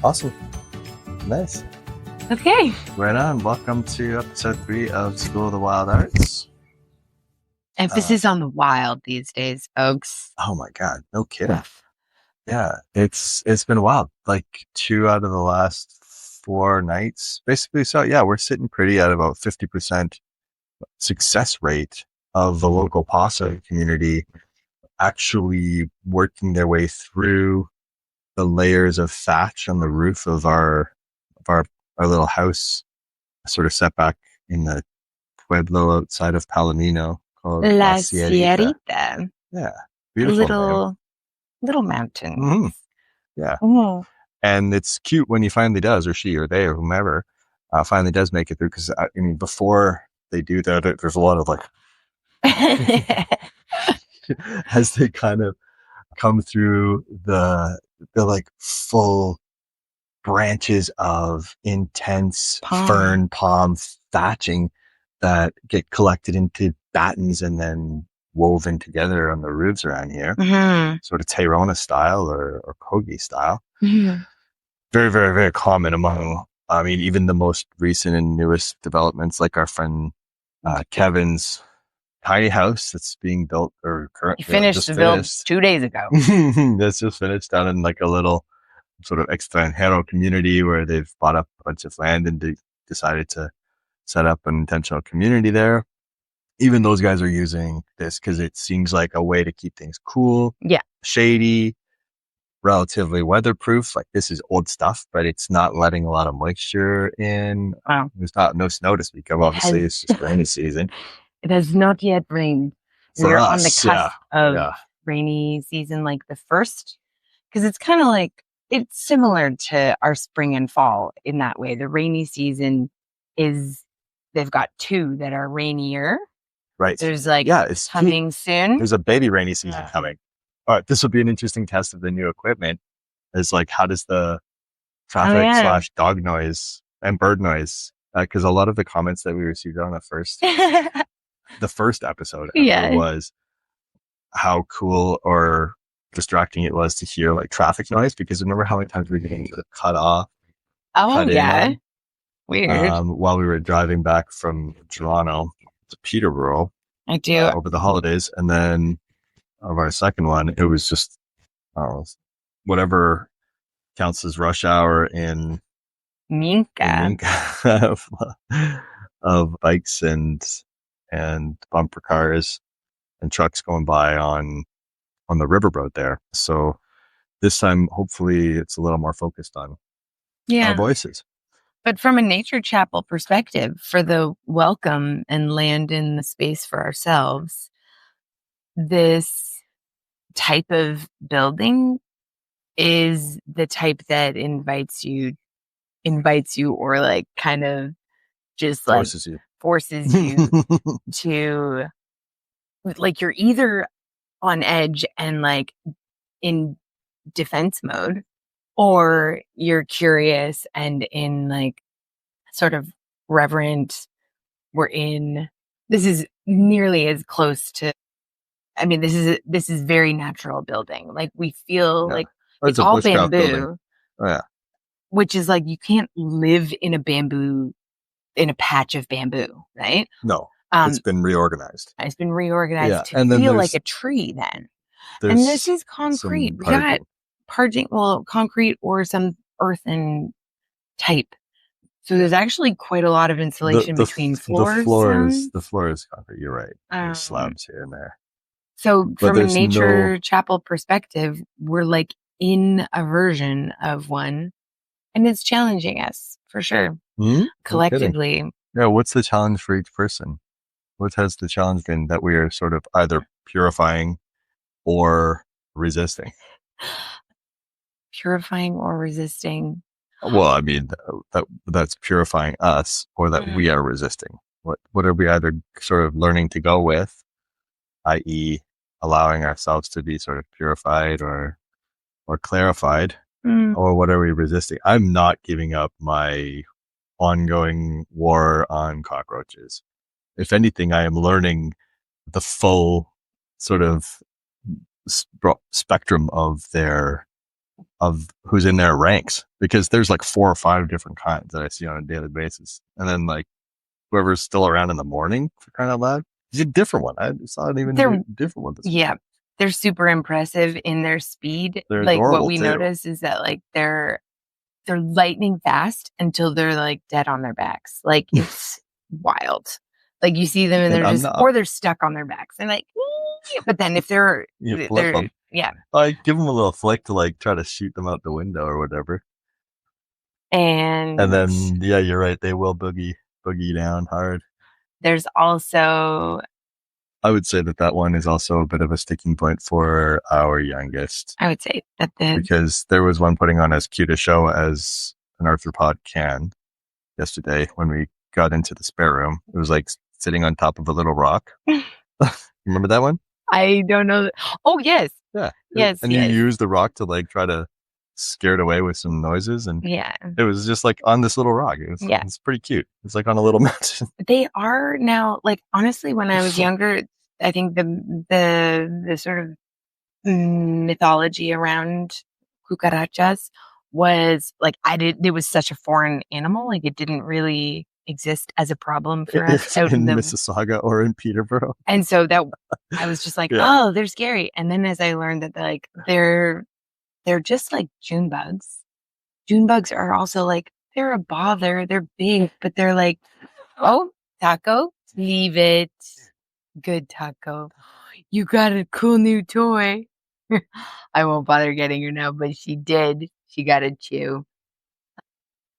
Awesome. Nice. Okay. Right on. Welcome to episode 3 of School of the Wild Arts. Emphasis on the wild these days, folks. Oh my God. No kidding. Yeah. It's been wild. Like 2 out of the last 4 nights, basically. So yeah, we're sitting pretty at about 50% success rate of the local Possum community actually working their way through the layers of thatch on the roof of our little house, sort of set back in the Pueblo outside of Palomino called La Sierrita. Sierrita. Yeah, beautiful little mountain. Mm-hmm. Yeah, and it's cute when he finally does, or she, or they, or whomever finally does make it through. Because I mean, before they do that, there's a lot of like as they kind of come through the like full branches of intense fern palm thatching that get collected into battens and then woven together on the roofs around here, sort of Tayrona style or Kogi style. Very, very, very common among, I mean, even the most recent and newest developments, like our friend Kevin's tiny house that's being built or currently finished 2 days ago. That's just finished down in like a little sort of extranjero community where they've bought up a bunch of land and they decided to set up an intentional community there. Even those guys are using this because it seems like a way to keep things cool, shady, relatively weatherproof. Like this is old stuff, but it's not letting a lot of moisture in. Wow. There's no snow to speak of. Obviously, it's just rainy season. It has not yet rained. We're on the cusp of rainy season, like the first, because it's kind of like, it's similar to our spring and fall in that way. The rainy season is, they've got 2 that are rainier. Right. There's like, it's coming soon. There's a baby rainy season coming. All right. This will be an interesting test of the new equipment. Is like, how does the traffic / dog noise and bird noise? Because a lot of the comments that we received on the first episode was how cool or distracting it was to hear like traffic noise, because remember how many times we were getting cut off? Weird. While we were driving back from Toronto to Peterborough, I do over the holidays, and then of our second one, it was just whatever counts as rush hour in Minka of bikes and bumper cars and trucks going by on the riverboat there. So this time, hopefully, it's a little more focused on our voices. But from a nature chapel perspective, for the welcome and land in the space for ourselves, this type of building is the type that invites you or like kind of just like forces you to, like, you're either on edge and like in defense mode, or you're curious and in like sort of reverent. This is nearly as close to, I mean, this is very natural building. Like we feel like it's all bamboo, which is like, you can't live in a patch of bamboo, right? No. It's been reorganized. It's been reorganized to feel like a tree then. And this is concrete. We got concrete or some earthen type. So there's actually quite a lot of insulation between floors. The floor is concrete. You're right. There's slabs here and there. So from a nature chapel perspective, we're like in a version of one, and it's challenging us for sure. Collectively. Yeah. What's the challenge for each person? What has the challenge been that we are sort of either purifying or resisting? Purifying or resisting. Well, I mean, that's purifying us, or that we are resisting. What are we either sort of learning to go with, i.e. allowing ourselves to be sort of purified or clarified, or what are we resisting? I'm not giving up my ongoing war on cockroaches. If anything, I am learning the full sort of spectrum of their of who's in their ranks, because there's like 4 or 5 different kinds that I see on a daily basis. And then like whoever's still around in the morning, for crying out loud, is a different one. I saw it even a different one this Yeah. morning. They're super impressive in their speed. They're like what adorable we too. notice is that like they're lightning fast until they're like dead on their backs. Like it's wild. Like you see them and they're just, or they're stuck on their backs. They're like, but then if they're, You flip them. yeah. I give them a little flick to like try to shoot them out the window or whatever. And then, yeah, you're right. They will boogie down hard. There's also, I would say that one is also a bit of a sticking point for our youngest. I would say that because there was one putting on as cute a show as an arthropod can yesterday when we got into the spare room. It was like sitting on top of a little rock. Remember that one? I don't know. Oh, yes. Yeah. Yes. And you use the rock to like try to scare it away with some noises. And yeah, it was just like on this little rock. It's pretty cute. It's like on a little mountain. They are now, like, honestly, when I was younger, I think the sort of mythology around cucarachas was like, it was such a foreign animal. Like it didn't really exist as a problem for us out in Mississauga or in Peterborough. And so that I was just like, oh, they're scary. And then as I learned that like they're just like June bugs. June bugs are also like, they're a bother. They're big, but they're like, oh, Taco, leave it. Good, Taco. You got a cool new toy. I won't bother getting her now, but she did. She got a chew.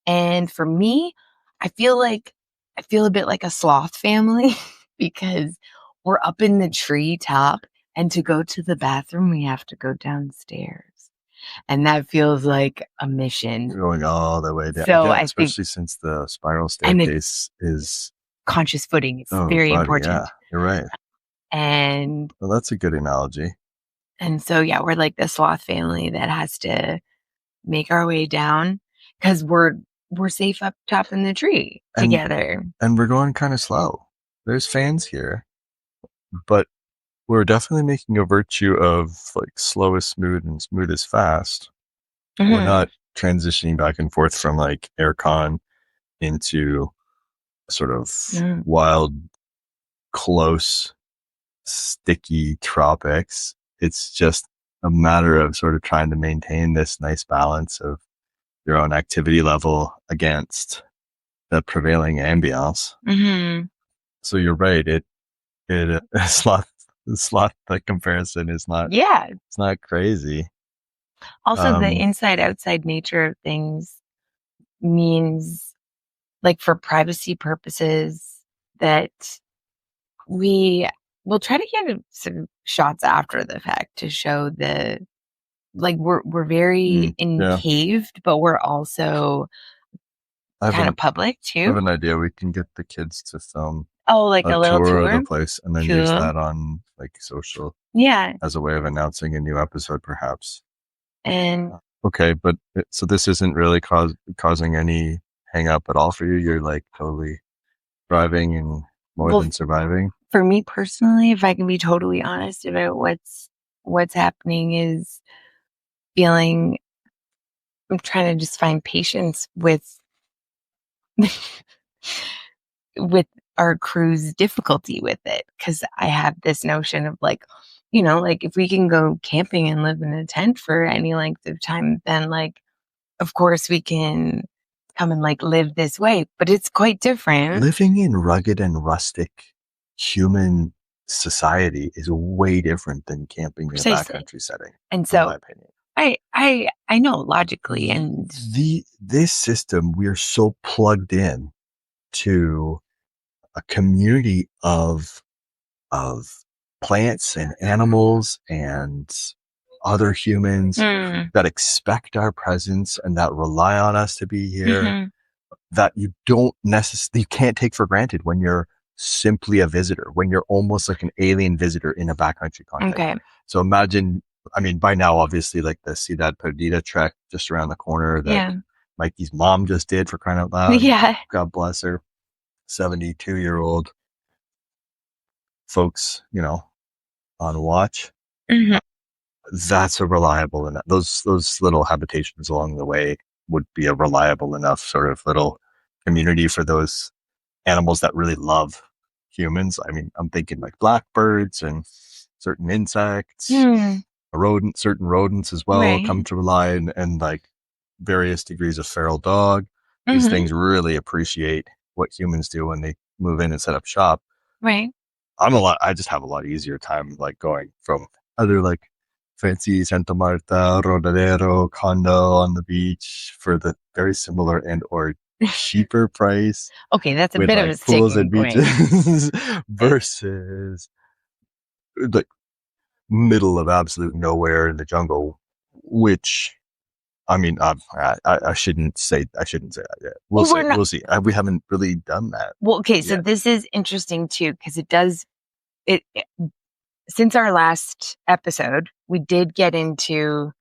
And for me, I feel a bit like a sloth family because we're up in the treetop, and to go to the bathroom, we have to go downstairs. And that feels like a mission. You're going all the way down. So especially since the spiral staircase is conscious footing. It's very important. Yeah, you're right. And well, that's a good analogy. And so, yeah, we're like the sloth family that has to make our way down because we're safe up top in the tree together. And we're going kind of slow. There's fans here, but we're definitely making a virtue of like slow is smooth and smooth is fast. Mm-hmm. We're not transitioning back and forth from like aircon into sort of wild, close, sticky tropics. It's just a matter of sort of trying to maintain this nice balance of your own activity level against the prevailing ambiance. Mm-hmm. So you're right. Sloth like comparison is not. Yeah, it's not crazy. Also, the inside outside nature of things means, like, for privacy purposes, that we will try to get some shots after the fact to show we're very encaved, but we're also kind of public too. I have an idea. We can get the kids to film like a little tour of the place and then use that on like social. Yeah. As a way of announcing a new episode, perhaps. And okay, but so this isn't really causing any hang up at all for you. You're like totally thriving and more than surviving. For me personally, if I can be totally honest about what's happening, is feeling I'm trying to just find patience with with our crew's difficulty with it, because I have this notion of like, like if we can go camping and live in a tent for any length of time, then like, of course we can come and like live this way, but it's quite different. Living in rugged and rustic human society is way different than camping in a backcountry setting. And so, in my opinion. I know logically, and this system, we are so plugged in to a community of plants and animals and other humans that expect our presence and that rely on us to be here, that you can't take for granted when you're simply a visitor, when you're almost like an alien visitor in a backcountry context. Okay. So imagine, I mean, by now, obviously, like the Ciudad Perdida trek just around the corner that Mikey's mom just did, for crying out loud. Yeah. God bless her. 72-year-old folks, on watch. Mm-hmm. that's a reliable enough. Those little habitations along the way would be a reliable enough sort of little community for those animals that really love humans. I mean, I'm thinking like blackbirds and certain insects, certain rodents as well come Right. to rely and like various degrees of feral dog. These Mm-hmm. things really appreciate what humans do when they move in and set up shop. Right. I just have a lot easier time like going from other like fancy Santa Marta, Rodadero condo on the beach for the very similar and or cheaper price Okay, that's a with bit of a like pools sticking and point. beaches versus the middle of absolute nowhere in the jungle, which I mean, I shouldn't say that yet. We'll Well, see. we're not. We'll see. We haven't really done that Well, okay, so yet. this is interesting too because it does it. Since our last episode, we did get into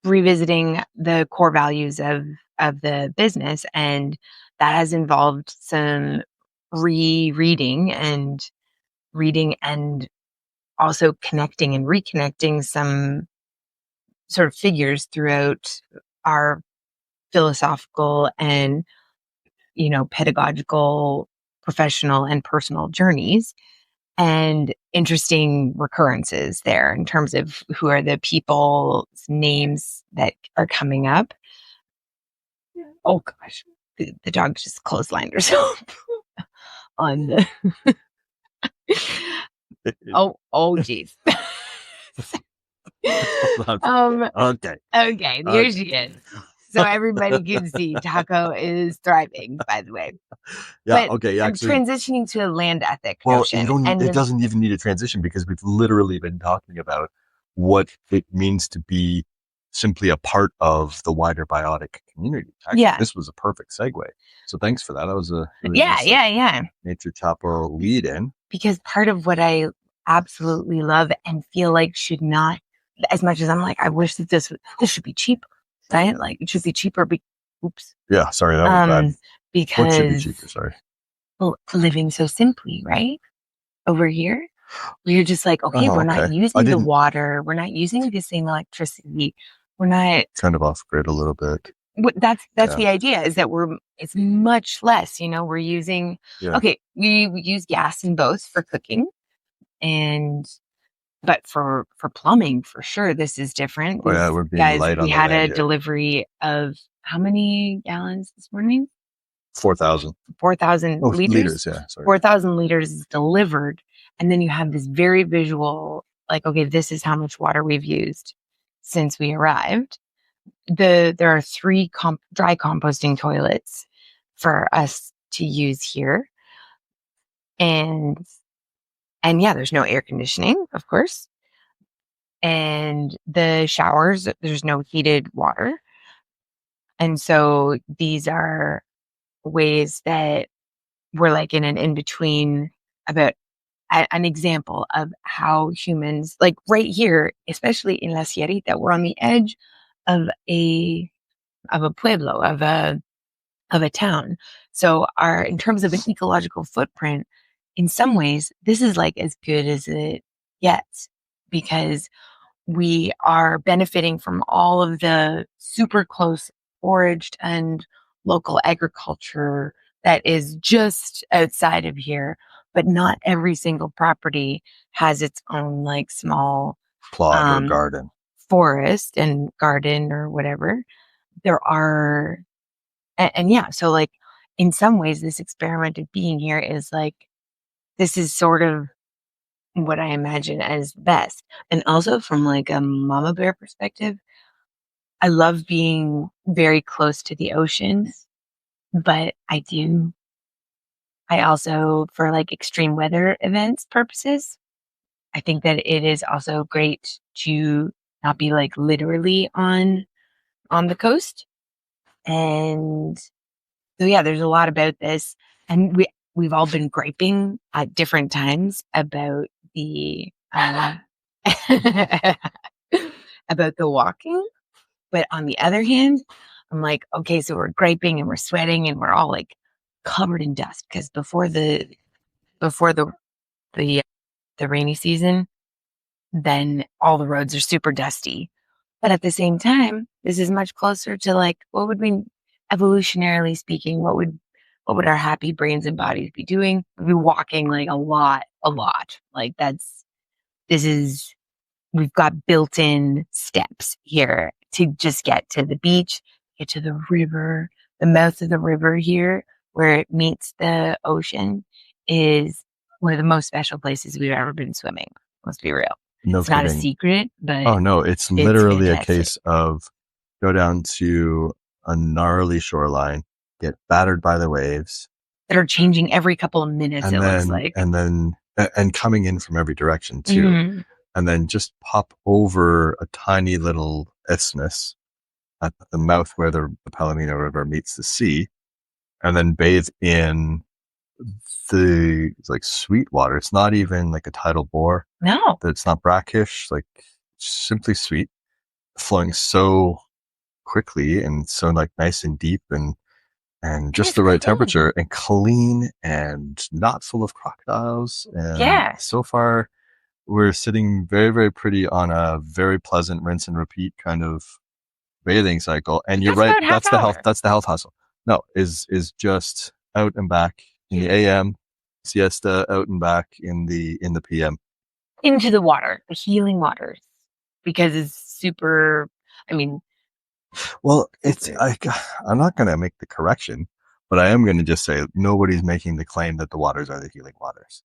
revisiting the core values of the business, and that has involved some rereading and reading and also connecting and reconnecting some sort of figures throughout our philosophical and pedagogical, professional and personal journeys, and interesting recurrences there in terms of who are the people's names that are coming up. Oh gosh, the dog just clotheslined herself on the. Oh geez. um. Okay. Okay, here she is. So everybody can see Taco is thriving. By the way, Yeah. but Okay. I'm Actually, transitioning to a land ethic well, you notion, don't. and It doesn't even need a transition because we've literally been talking about what it means to be simply a part of the wider biotic community. Actually, yeah, this was a perfect segue. So thanks for that. That was a really yeah, nice like yeah. nature chapel lead in. Because part of what I absolutely love and feel like should not, as much as I'm like, I wish that this should be cheaper, right? Like it should be cheaper. Oops. Yeah. Sorry, that was bad. What should be Because cheaper? Sorry. well, living so simply, right? Over here, we're just like, okay, Oh, we're not okay. I using the didn't water, we're not using the same electricity, we're not. kind of off grid a little bit. That's Yeah. the idea is that it's much less. We're using Yeah. okay, we use gas in both for cooking and but for plumbing, for sure, this is different. Oh yeah, These we're being guys, light we on the had land a here. delivery of how many gallons this morning? 4,000. 4,000 Oh, liters. liters. Yeah. Sorry. 4,000 liters is delivered. And then you have this very visual, like, okay, this is how much water we've used since we arrived. There are three dry composting toilets for us to use here. And yeah, there's no air conditioning, of course. And the showers, there's no heated water. And so these are ways that we're like in an in between about an example of how humans, like right here, especially in La Sierrita, we're on the edge of a pueblo, of a town. So our in terms of an ecological footprint, in some ways, this is like as good as it gets because we are benefiting from all of the super close foraged and local agriculture that is just outside of here. But not every single property has its own like small Plot or um, garden. forest and garden or whatever. There are, and yeah, so like in some ways, this experiment of being here is like, this is sort of what I imagine as best. And also from like a mama bear perspective, I love being very close to the ocean, but I also, for like extreme weather events purposes, I think that it is also great to not be like literally on the coast. And so yeah, there's a lot about this. And we've all been griping at different times about the about the walking. But on the other hand, I'm like, okay, so we're griping and we're sweating and we're all like covered in dust because before the the rainy season, then all the roads are super dusty. But at the same time, this is much closer to like, what would we, evolutionarily speaking, what would our happy brains and bodies be doing? We'd be walking like a lot. Like this is, we've got built-in steps here to just get to the beach, get to the river. The mouth of the river here, where it meets the ocean, is one of the most special places we've ever been swimming. Let's be real. No It's not a kidding. secret, but Oh no, it's it's literally a fantastic. case of go down to a gnarly shoreline, get battered by the waves, That are changing every couple of minutes, it looks like. and coming in from every direction too. Mhm. And then just pop over a tiny little isthmus at the mouth where the Palomino River meets the sea, and then bathe in the like sweet water. It's not even like a tidal bore. No. It's not brackish, like simply sweet, flowing so quickly and so like nice and deep and just the right temperature and clean and not full of crocodiles. And yeah, so far we're sitting very, very pretty on a very pleasant rinse and repeat kind of bathing cycle. And you're right, that's the health hustle. No, is just out and back in the AM, siesta, out and back in the PM. Into the water, the healing waters, because it's super, I mean, well, it's I'm not going to make the correction, but I am going to just say nobody's making the claim that the waters are the healing waters.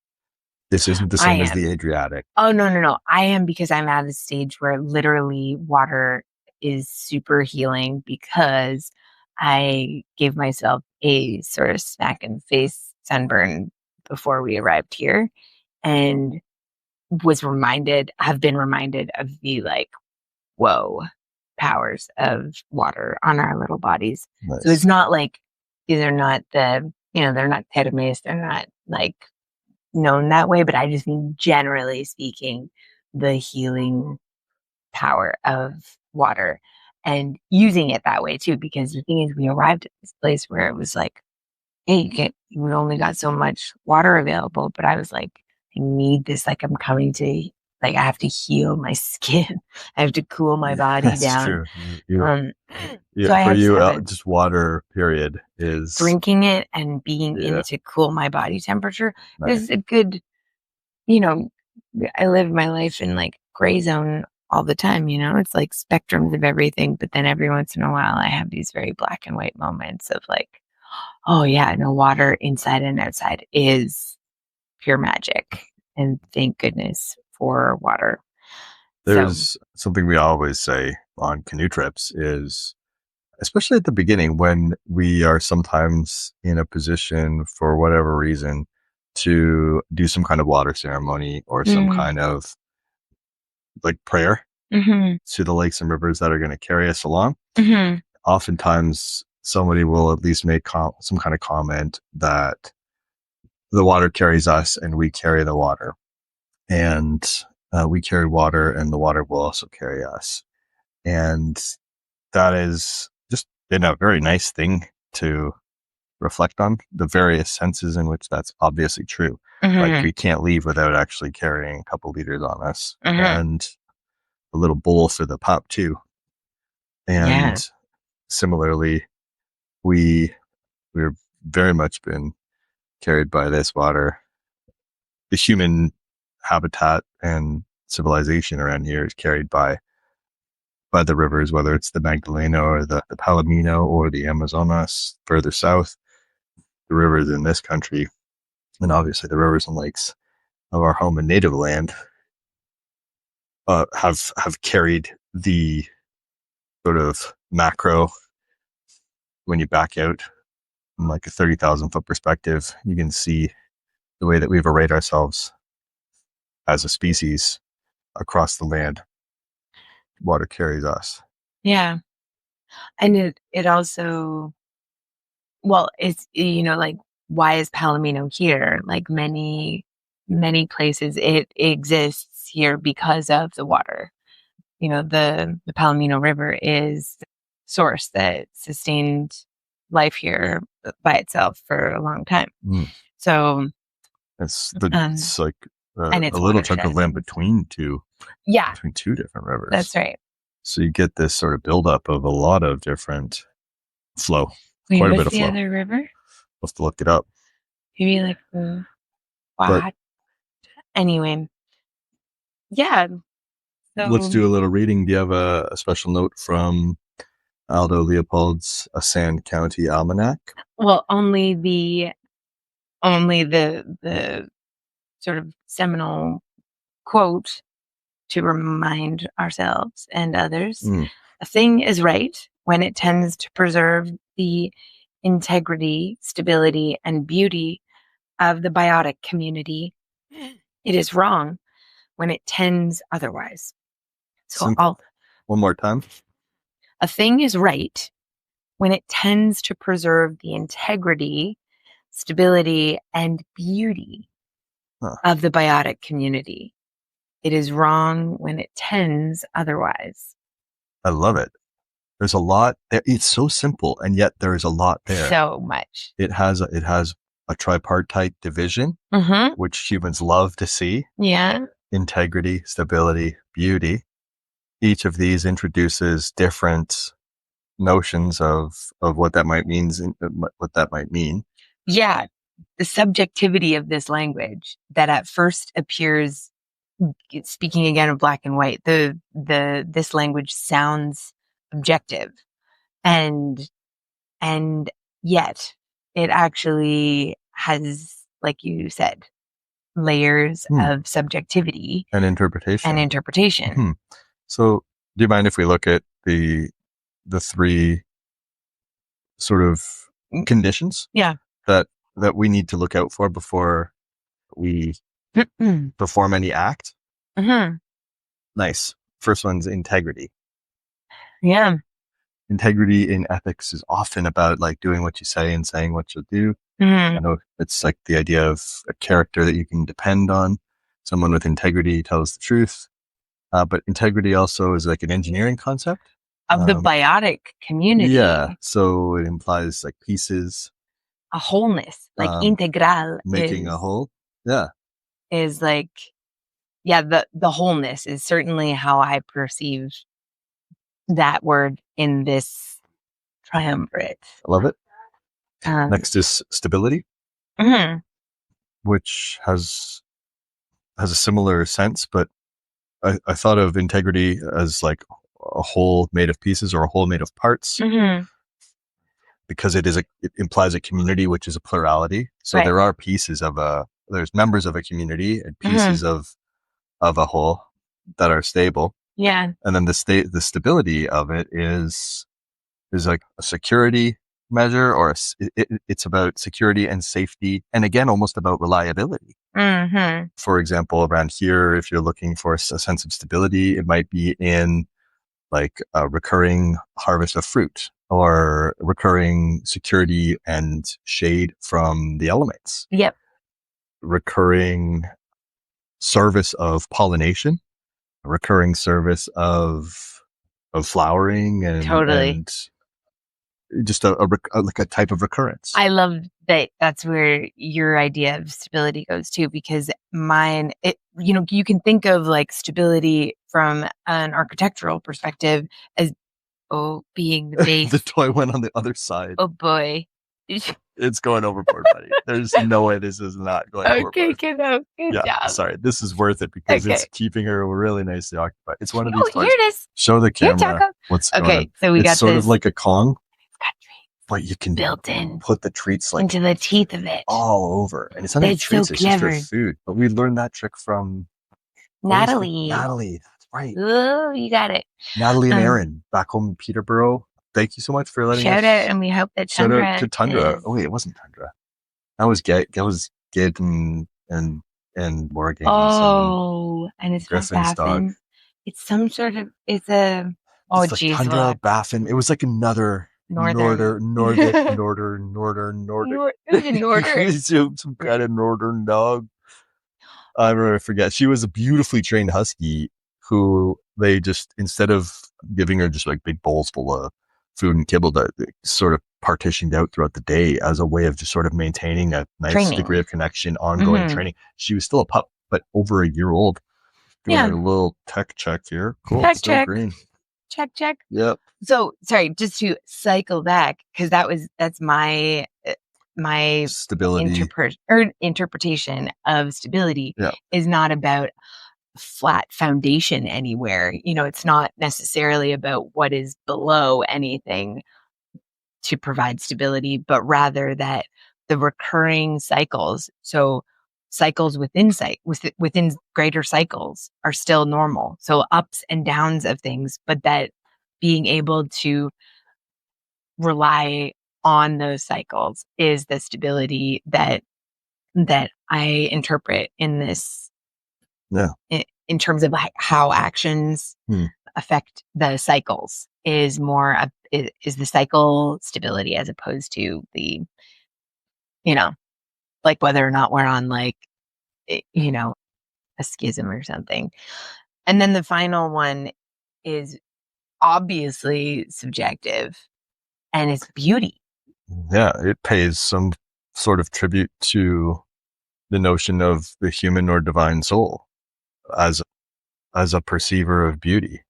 This isn't the same as the Adriatic. Oh, no. I am, because I'm at a stage where literally water is super healing, because I gave myself a sort of smack in the face sunburn before we arrived here, and have been reminded of the like, whoa, powers of water on our little bodies. Nice. So it's not like these are not they're not termes, they're not like known that way, but I just mean generally speaking, the healing power of water and using it that way too. Because the thing is, we arrived at this place where it was like, hey, we only got so much water available, but I was like, I need this. Like, I'm coming to, like, I have to heal my skin. I have to cool my body That's down. True. So for you, just water, period, is drinking it and being in it to cool my body temperature. Nice. This is a good, I live my life in like gray zone all the time, it's like spectrums of everything. But then every once in a while, I have these very black and white moments of like, oh yeah, no, water inside and outside is pure magic. And thank goodness for water. There's something we always say on canoe trips is, especially at the beginning when we are sometimes in a position for whatever reason to do some kind of water ceremony or some kind of like prayer to the lakes and rivers that are going to carry us along. Oftentimes somebody will at least make some kind of comment that the water carries us and we carry the water, and we carry water and the water will also carry us. And that is just been a very nice thing to reflect on, the various senses in which that's obviously true. Like, we can't leave without actually carrying a couple liters on us and a little bowl for the pump too. And similarly, we've very much been carried by this water. The human habitat and civilization around here is carried by the rivers, whether it's the Magdalena or the Palomino or the Amazonas further south. The rivers in this country, and obviously the rivers and lakes of our home and native land, have carried the sort of macro. When you back out from like a 30,000 foot perspective, you can see the way that we've arrayed ourselves as a species across the land. Water carries us. Yeah. And it also, well, it's, like, why is Palomino here? Like many places, it exists here because of the water. The Palomino River is the source that sustained life here by itself for a long time. So it's like a little chunk of land between two Yeah, between two different rivers. that's right. So you get this sort of buildup of a lot of different flow. Wait, quite a what's bit of the flow. other river? We'll have to look it up. Maybe like the But what? Anyway, yeah. let's So, do a little reading. Do you have a special note from Aldo Leopold's A Sand County Almanac? well, only the sort of seminal quote to remind ourselves and others. A thing is right when it tends to preserve the integrity, stability, and beauty of the biotic community. It is wrong when it tends otherwise. So one more time. A thing is right when it tends to preserve the integrity, stability, and beauty of the biotic community. It is wrong when it tends otherwise. I love it. There's a lot there. It's so simple, and yet there is a lot there. So much. It has a tripartite division, which humans love to see. Yeah. Integrity, stability, beauty. Each of these introduces different notions of what that might mean. Yeah. The subjectivity of this language that at first appears, speaking again of black and white, this language sounds objective, and yet it actually has, like you said, layers of subjectivity and interpretation. So do you mind if we look at the three sort of conditions that we need to look out for before we perform any act? Nice. First one's integrity. Yeah. Integrity in ethics is often about like doing what you say and saying what you'll do. I know it's like the idea of a character that you can depend on. Someone with integrity tells the truth. But integrity also is like an engineering concept of the biotic community. Yeah. So it implies like pieces, a wholeness, like integral, making a whole. Yeah. Is like, yeah, the wholeness is certainly how I perceive that word in this triumvirate. I love it. Next is stability, which has a similar sense, but I thought of integrity as like a whole made of pieces or a whole made of parts, because it implies a community, which is a plurality. So there are pieces of there's members of a community and pieces of a whole that are stable. Yeah. And then the stability of it is like a security measure, or it's about security and safety, and again, almost about reliability. For example, around here, if you're looking for a sense of stability, it might be in like a recurring harvest of fruit or recurring security and shade from the elements. Yep. Recurring service of pollination, recurring service of flowering, and and just like a type of recurrence. I love that. That's where your idea of stability goes too, because mine, you can think of like stability from an architectural perspective as being the base. The toy went on the other side. Oh boy. It's going overboard, buddy. There's no way this is not going overboard. Okay, good job. Sorry. This is worth it because it's keeping her really nicely occupied. It's one of these toys. Here it is. Show the camera what's going on. So we got sort of like a Kong. It's got treats. But you can built in. Put the treats like into the teeth of it. All over. And it's not even treats, it's just for food. But we learned that trick from Natalie. That's right. Oh, you got it. Natalie and Aaron back home in Peterborough. Thank you so much for letting us. Shout out, and we hope that Tundra. Shout out to Tundra. Oh wait, it wasn't Tundra. That was Gid and Morgan. Oh, and it's Griffin's dog. It's some sort of. It's a. Oh, geez. Like Tundra, Baffin. It was like another northern. Some kind of northern dog. I really forget. She was a beautifully trained husky who they just, instead of giving her just like big bowls full of food and kibble, that sort of partitioned out throughout the day as a way of just sort of maintaining a nice degree of connection, ongoing training. She was still a pup, but over a year old. Doing Yeah. a little tech check here. Cool. Check, It's still check. green. Check. Yep. So sorry, just to cycle back, because that's my Stability. interpretation of stability Yeah. is not about flat foundation anywhere. It's not necessarily about what is below anything to provide stability, but rather that the recurring cycles, so cycles within greater cycles, are still normal. So ups and downs of things, but that being able to rely on those cycles is the stability that I interpret in this. Yeah. In terms of how actions affect the cycles is the cycle stability as opposed to the, like whether or not we're on like, a schism or something. And then the final one is obviously subjective, and it's beauty. Yeah, it pays some sort of tribute to the notion of the human or divine soul as a perceiver of beauty.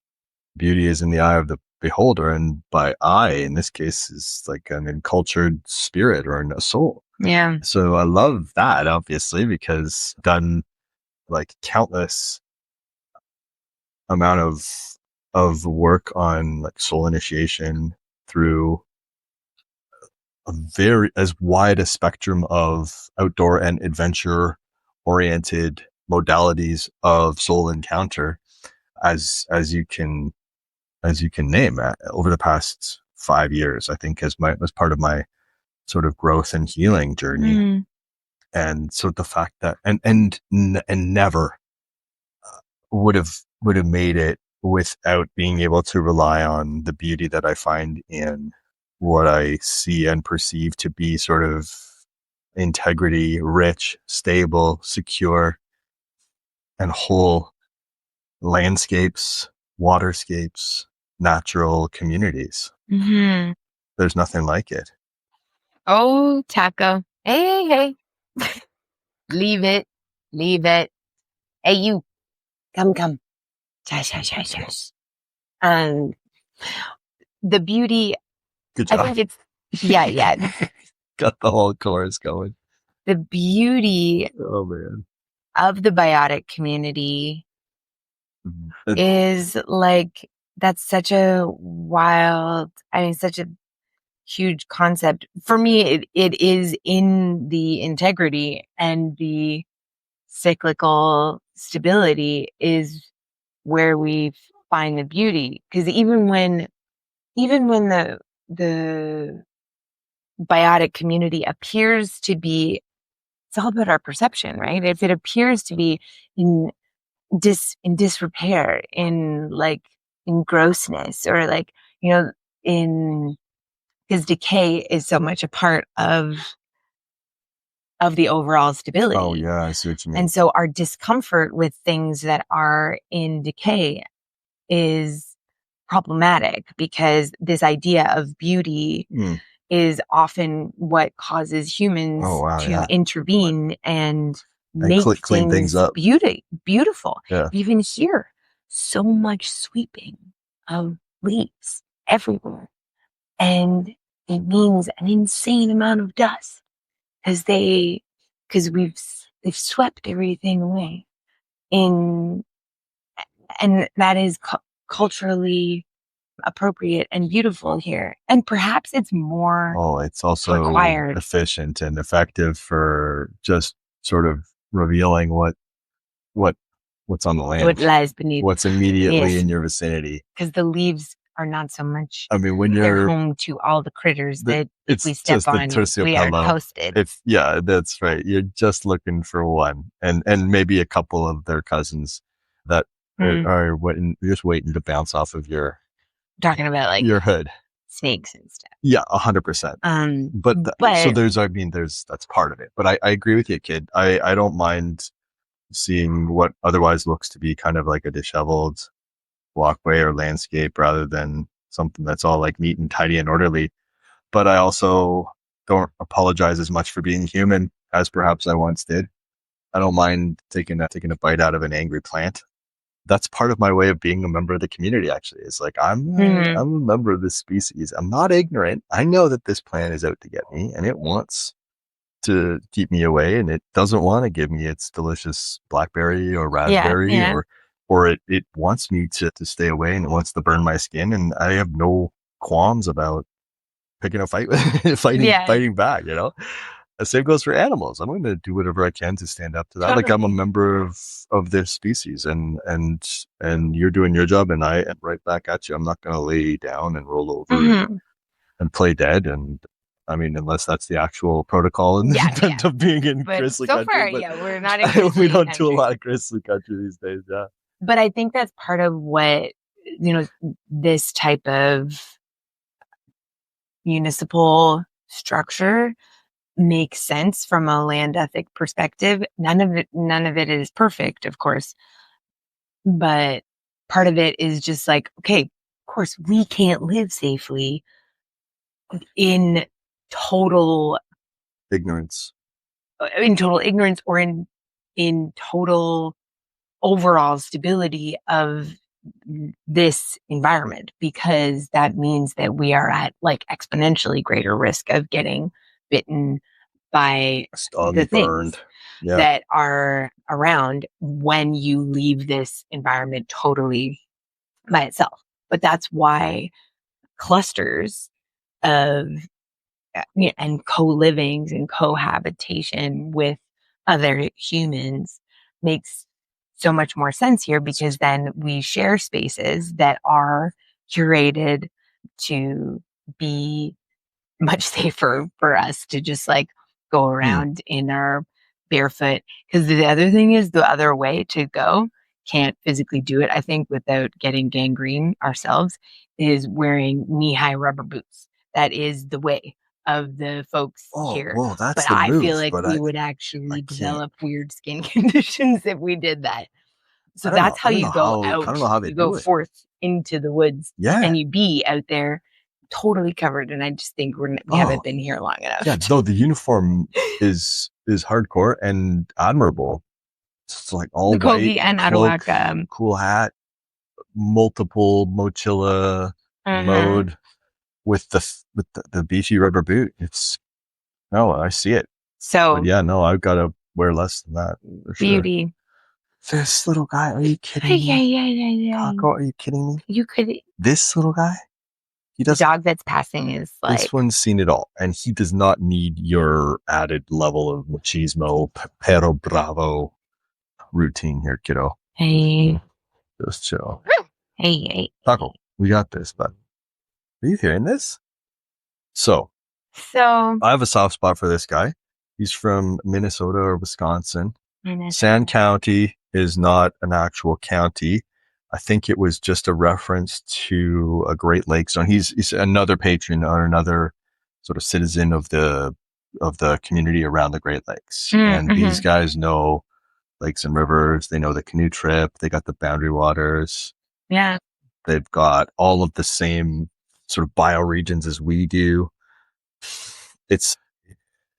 Beauty is in the eye of the beholder, and by eye in this case is like an encultured spirit or a soul. Yeah. So I love that, obviously, because done like countless amount of work on like soul initiation through as wide a spectrum of outdoor and adventure oriented modalities of soul encounter as you can name over the past 5 years, I think, as part of my sort of growth and healing journey. And so the fact that and never would have made it without being able to rely on the beauty that I find in what I see and perceive to be sort of integrity, rich, stable, secure, and whole landscapes, waterscapes, natural communities. There's nothing like it. Oh, Taco. Hey. Leave it. Hey, you. Come. Shush. The beauty. Good job. I think it's, yeah. Got the whole chorus going. The beauty of the biotic community is like, that's such a such a huge concept. For me, it is in the integrity, and the cyclical stability is where we find the beauty. Because even when the biotic community appears to be, it's all about our perception, right? If it appears to be in disrepair, in grossness, or because decay is so much a part of the overall stability. Oh yeah, I see what you mean. And so our discomfort with things that are in decay is problematic, because this idea of beauty is often what causes humans to intervene and make clean things up. Beautiful. Yeah. Even here, so much sweeping of leaves everywhere. And it means an insane amount of dust, because they've swept everything away. And that is culturally appropriate and beautiful here. And perhaps it's more it's also required, efficient and effective for just sort of revealing what's on the land, what lies beneath, what's immediately in your vicinity. Because the leaves are not so much, I mean, when they're home to all the critters that if we step on, we are toasted. That's right. You're just looking for one, and maybe a couple of their cousins that are just waiting to bounce off of your, talking about like your hood, snakes and stuff. Yeah, 100%. But so that's part of it. But I agree with you, kid. I don't mind seeing what otherwise looks to be kind of like a disheveled walkway or landscape rather than something that's all like neat and tidy and orderly. But I also don't apologize as much for being human as perhaps I once did. I don't mind taking a bite out of an angry plant that's part of my way of being a member of the community, actually. It's like, I'm a member of this species. I'm not ignorant. I know that this plant is out to get me, and it wants to keep me away, and it doesn't want to give me its delicious blackberry or raspberry, or it wants me to stay away, and it wants to burn my skin, and I have no qualms about picking a fight with fighting back, you know. The same goes for animals. I'm going to do whatever I can to stand up to that. Totally. Like, I'm a member of this species, and you're doing your job, and I am right back at you. I'm not going to lay down and roll over and play dead. And I mean, unless that's the actual protocol in the event of being in grizzly country. So far, we're not in grizzly we don't do a lot of grizzly country these days. Yeah. But I think that's part of what, this type of municipal structure makes sense from a land ethic perspective. None of it is perfect, of course. But part of it is just like, okay, of course, we can't live safely in total ignorance. Or in total overall stability of this environment, because that means that we are at like exponentially greater risk of getting bitten by the things that are around when you leave this environment totally by itself. But that's why clusters of and co-livings and cohabitation with other humans makes so much more sense here, because then we share spaces that are curated to be much safer for us to just like go around in our barefoot. Because the other thing is, the other way to go, can't physically do it, I think, without getting gangrene ourselves, is wearing knee-high rubber boots. That is the way of the folks here. Whoa, that's but the I move, feel like we would actually develop weird skin conditions if we did that. So that's how you go out. I don't know how they you go forth into the woods, and you be out there totally covered. And I just think we haven't been here long enough. Yeah, no, the uniform is hardcore and admirable. It's like all the white, and cloak, Arawaka, cool hat, multiple mochila mode with the beefy rubber boot. I see it. So but I've got to wear less than that. For beauty. Sure. This little guy, are you kidding me? Yeah. Taco, are you kidding me? You could. This little guy? The dog that's passing is like... This one's seen it all, and he does not need your added level of machismo, pero bravo routine here, kiddo. Hey. Just chill. Hey. Taco, we got this, bud. Are you hearing this? So I have a soft spot for this guy. He's from Minnesota or Wisconsin. Sand County is not an actual county. I think it was just a reference to a Great Lakes zone. He's another patron or another sort of citizen of the community around the Great Lakes. And these guys know lakes and rivers. They know the canoe trip. They got the boundary waters. Yeah. They've got all of the same sort of bioregions as we do. It's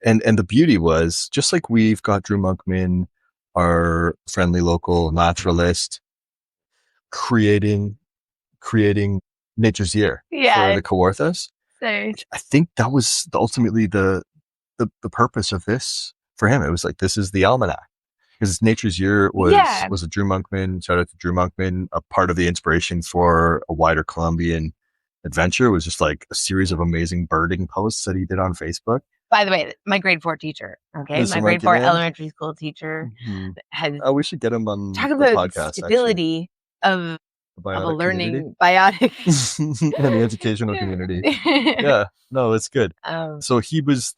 and the beauty was, just like we've got Drew Monkman, our friendly local naturalist, creating nature's year for the Kawarthas. I think that was ultimately the purpose of this for him. It was like, this is the almanac, because nature's year was a Drew Monkman. Shout out to Drew Monkman. A part of the inspiration for a wider Colombian adventure was just like a series of amazing birding posts that he did on Facebook. By the way, my grade 4 teacher, my grade 4 elementary school teacher has... we should get him on talk the about podcast, stability of a learning biotic and the educational community. Yeah, no, it's good. So he's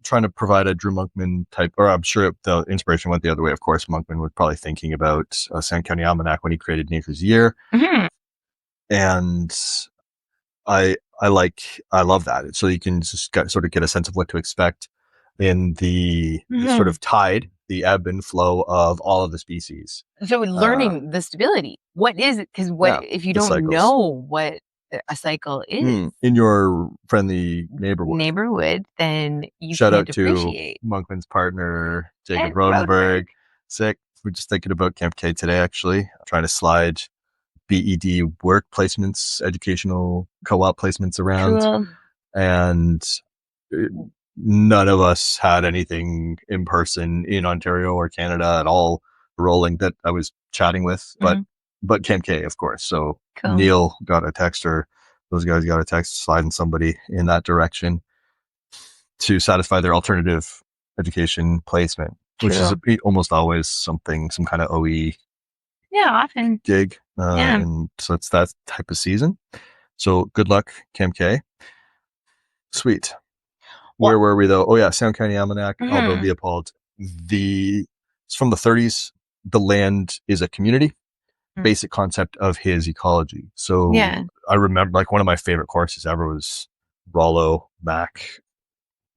trying to provide a Drew Monkman type, or I'm sure the inspiration went the other way. Of course, Monkman was probably thinking about Sand County Almanac when he created Nature's Year. And I love that. So you can just sort of get a sense of what to expect in the sort of tide, the ebb and flow of all of the species. So learning the stability. What is it? Because if you don't know what a cycle is in your friendly neighborhood, then you shout can't out to appreciate. Monkman's partner, Jacob Rodenberg. Sick. We're just thinking about Camp K today, actually. Trying to slide BED work placements, educational co-op placements around. Cool. And none of us had anything in person in Ontario or Canada at all rolling that I was chatting with, but Camp K, of course. So Cool. Neil got a text, or those guys got a text sliding somebody in that direction to satisfy their alternative education placement, which is almost always some kind of OE often gig. And so it's that type of season. So good luck, Camp K. Sweet. Where were we though? Oh yeah, Sound County Almanac, Aldo Leopold. It's from the 30s. The land is a community. Basic concept of his ecology. So I remember, like, one of my favorite courses ever was Rollo Mac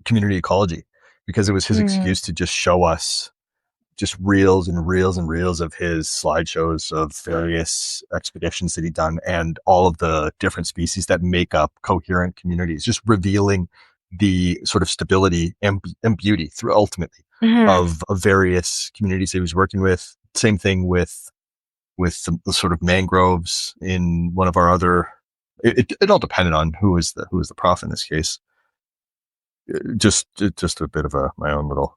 Community Ecology, because it was his excuse to just show us just reels and reels and reels of his slideshows of various expeditions that he'd done and all of the different species that make up coherent communities, just revealing the sort of stability and beauty through ultimately of various communities he was working with. Same thing with the sort of mangroves in one of our other, it all depended on who was the prof in this case. Just a bit of my own little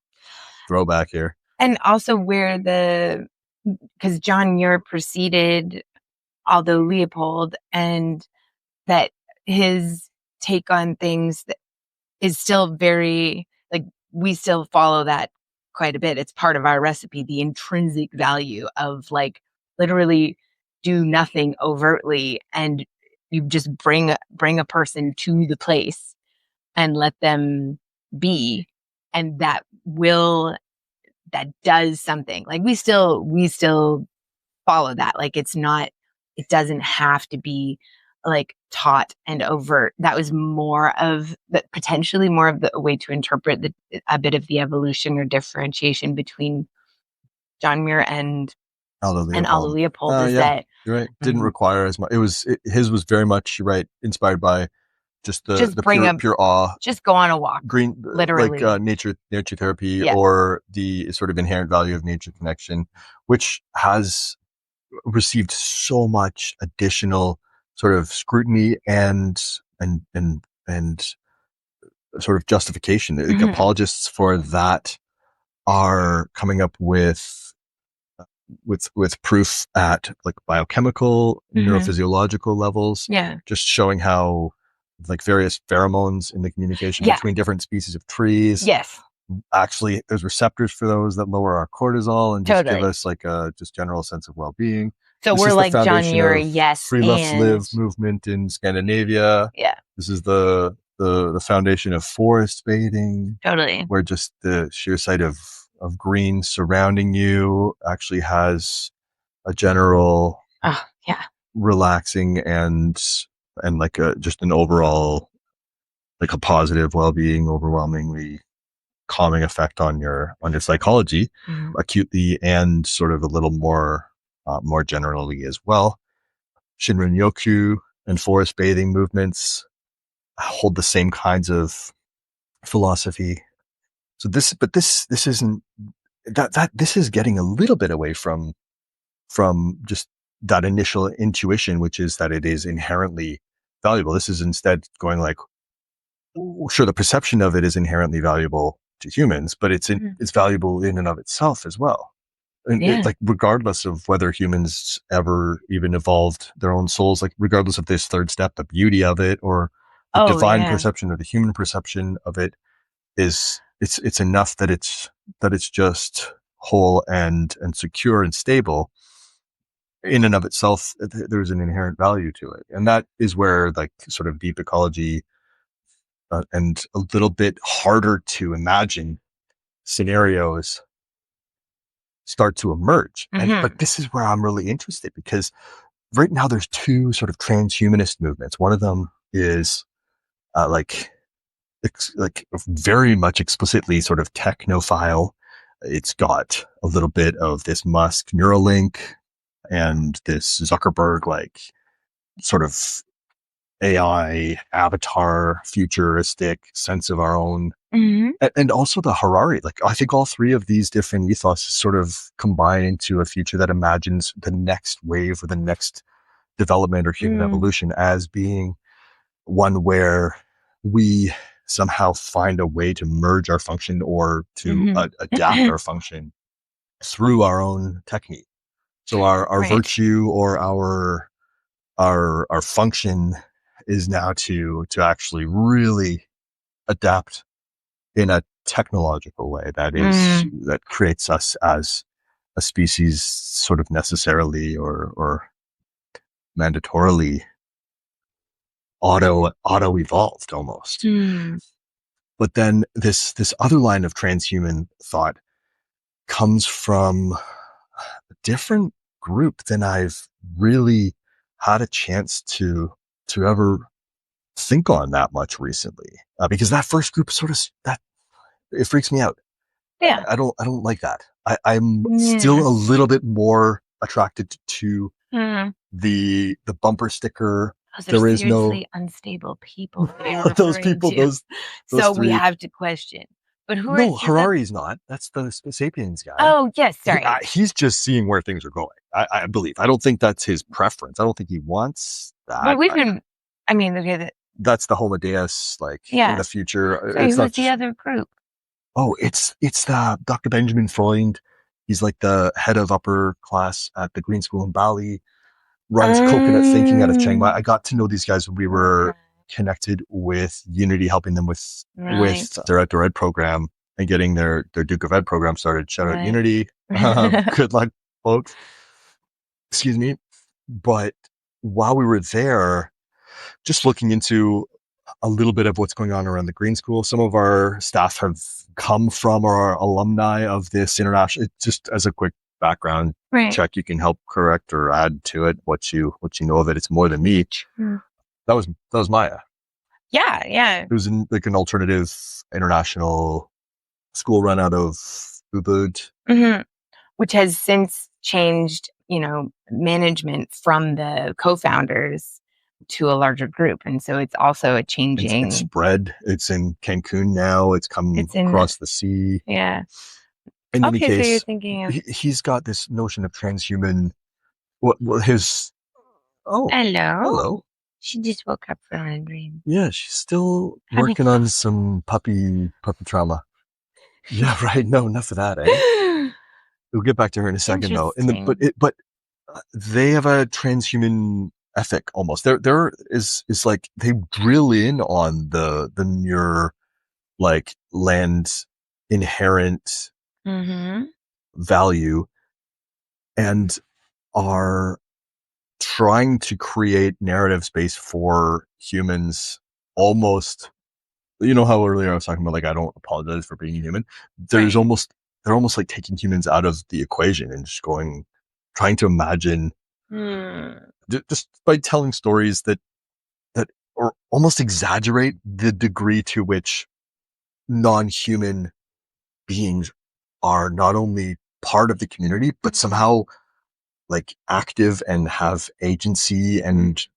throwback here. And also because John Muir preceded Aldo Leopold, and that his take on things is still very, like, we still follow that quite a bit. It's part of our recipe, the intrinsic value of, like, literally do nothing overtly, and you just bring a person to the place and let them be, and that does something. Like, we still follow that. Like, it doesn't have to be like taught and overt. That was potentially more of the way to interpret a bit of the evolution or differentiation between John Muir and Aldo Leopold. That you're right. Didn't require as much. His was very much, you're right, inspired by just the pure awe. Just go on a walk. Literally. Like nature therapy, or the sort of inherent value of nature connection, which has received so much additional sort of scrutiny and sort of justification. Like, apologists for that are coming up with proof at, like, biochemical, neurophysiological levels. Just showing how, like, various pheromones in the communication between different species of trees. Actually, there's receptors for those that lower our cortisol and just give us, like, a just general sense of well-being. So we're like John Muir, Free Left Live movement in Scandinavia. This is the foundation of forest bathing. Where just the sheer sight of green surrounding you actually has a general relaxing and like just an overall, like, a positive well-being, overwhelmingly calming effect on your psychology, acutely and sort of a little more generally as well. Shinrin Yoku and forest bathing movements hold the same kinds of philosophy. So this isn't that this is getting a little bit away from just that initial intuition, which is that it is inherently valuable. This is instead going like, sure, the perception of it is inherently valuable to humans, but it's valuable in and of itself as well. And like, regardless of whether humans ever even evolved their own souls, like, regardless of this third step, the beauty of it, or the divine perception or the human perception of it, is it's enough that it's just whole and secure and stable in and of itself. There's an inherent value to it, and that is where, like, sort of deep ecology and a little bit harder to imagine scenarios start to emerge. But this is where I'm really interested, because right now there's two sort of transhumanist movements. One of them is like very much explicitly sort of technophile. It's got a little bit of this Musk Neuralink and this Zuckerberg, like, sort of AI avatar futuristic sense of our own And also the Harari. Like, I think all three of these different ethos sort of combine into a future that imagines the next wave or the next development or human evolution as being one where we somehow find a way to merge our function or to adapt our function through our own technique. So our virtue or our function is now to actually really adapt in a technological way that is that creates us as a species sort of necessarily or mandatorily auto evolved almost. But then this other line of transhuman thought comes from a different group than I've really had a chance to ever think on that much recently, because that first group sort of that it freaks me out. Yeah, I don't like that. I'm still a little bit more attracted to the bumper sticker. There is seriously unstable people. Those people, those so three. We have to question. But who? No, Harari's not. That's the Sapiens guy. Oh, yes, sorry. He's just seeing where things are going. I believe. I don't think that's his preference. I don't think he wants that. But we've been. I mean, okay, that's the Homo Deus, like in the future. So it's not the other group. Oh, it's the Dr. Benjamin Freund. He's like the head of upper class at the Green School in Bali. Runs Coconut Thinking out of Chiang Mai. I got to know these guys when we were connected with Unity, helping them with their outdoor ed program and getting their Duke of Ed program started. Shout out Unity. Good luck, folks. Excuse me. But while we were there, just looking into a little bit of what's going on around the Green School, some of our staff have come from or are alumni of this international. Just as a quick background check, you can help correct or add to it what you know of it. It's more than me. That was Maya. Yeah. It was in like an alternative international school run out of Ubud, which has since changed, management from the co-founders to a larger group, and so it's also a changing. It's spread. It's in Cancun now. It's come across the sea. Yeah. In any case, so you're thinking of... he's got this notion of transhuman. What his? Oh, hello. She just woke up from a dream. Yeah, she's still working on some puppy trauma. Yeah, right. No, enough of that. We'll get back to her in a second, though. But they have a transhuman ethic almost. There is like they drill in on the near like land inherent value and are trying to create narrative space for humans. Almost, how earlier I was talking about like I don't apologize for being human. They're almost like taking humans out of the equation and just trying to imagine just by telling stories that or almost exaggerate the degree to which non-human beings are not only part of the community, but somehow like active and have agency and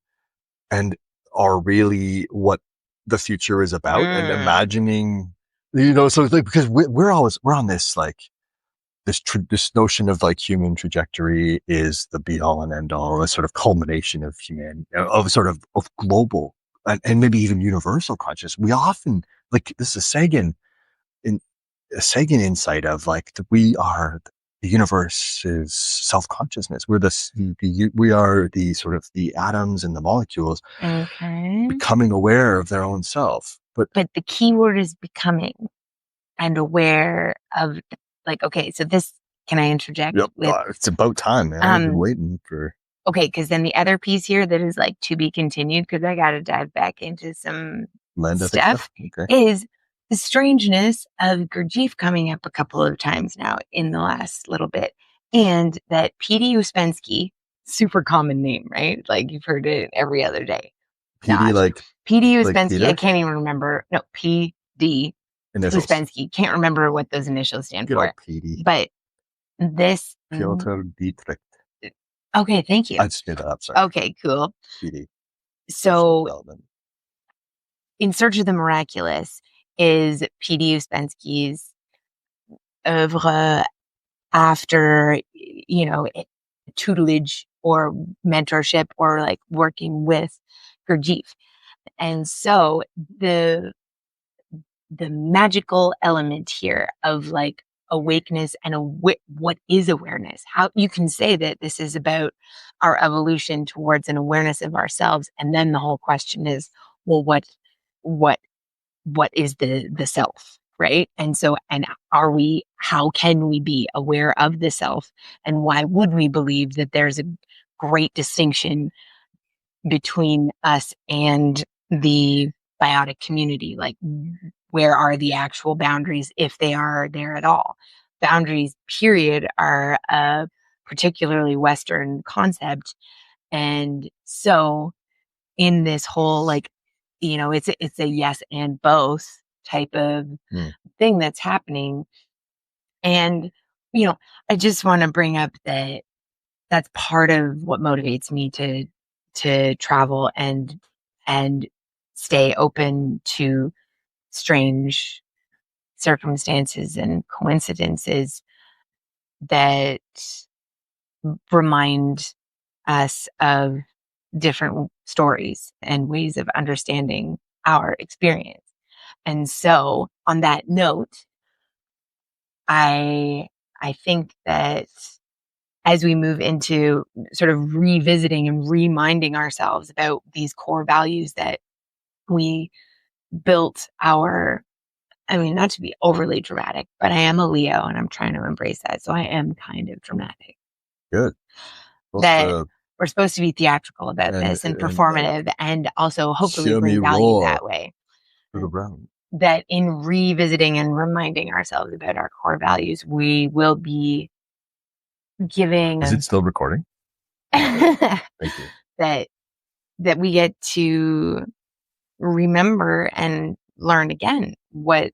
are really what the future is about and imagining, so like, because we're on this like this notion of like human trajectory is the be all and end all, a sort of culmination of human, of sort of global and maybe even universal consciousness. We often like this is a Sagan insight of like we are the universe's self-consciousness. We are the sort of the atoms and the molecules becoming aware of their own self. But the key word is becoming and aware of like, okay, so this, can I interject? Yep. It's about time, man. I've been waiting for. Okay, because then the other piece here that is like to be continued, because I got to dive back into some land stuff, is the strangeness of Gurdjieff coming up a couple of times now in the last little bit. And that P.D. Uspensky, super common name, right? Like you've heard it every other day. P.D. like P.D. Uspensky, I can't even remember. No, P.D. Uspensky. Can't remember what those initials stand for. PD. But this... Piotr Dietrich. Okay, thank you. I just made that up, sorry. Okay, cool. PD. So, In Search of the Miraculous, is P.D. Ouspensky's oeuvre after, tutelage or mentorship or like working with Gurdjieff. And so the magical element here of like awakeness and what is awareness, how you can say that this is about our evolution towards an awareness of ourselves, and then the whole question is, well, what is the self, right? And so, and how can we be aware of the self, and why would we believe that there's a great distinction between us and the biotic community? Like, where are the actual boundaries, if they are there at all? Boundaries, period, are a particularly Western concept. And so in this whole, like, it's a yes and both type of thing that's happening. And, I just want to bring up that that's part of what motivates me to travel and stay open to strange circumstances and coincidences that remind us of different stories and ways of understanding our experience. And so on that note, I think that as we move into sort of revisiting and reminding ourselves about these core values that we built not to be overly dramatic, but I am a Leo and I'm trying to embrace that. So I am kind of dramatic. Good. That we're supposed to be theatrical about this and performative, and also hopefully bring value that way. That in revisiting and reminding ourselves about our core values, we will be giving. Is it still recording? Thank you. That we get to remember and learn again what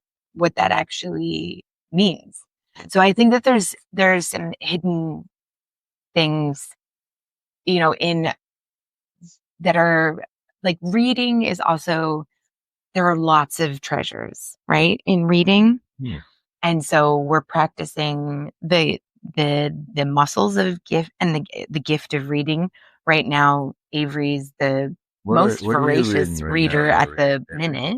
that actually means. So I think that there's some hidden things, in that are like reading is also, there are lots of treasures, right, in reading. And so we're practicing the muscles of gift and the gift of reading. Right now, Avery's the most voracious reader at the minute.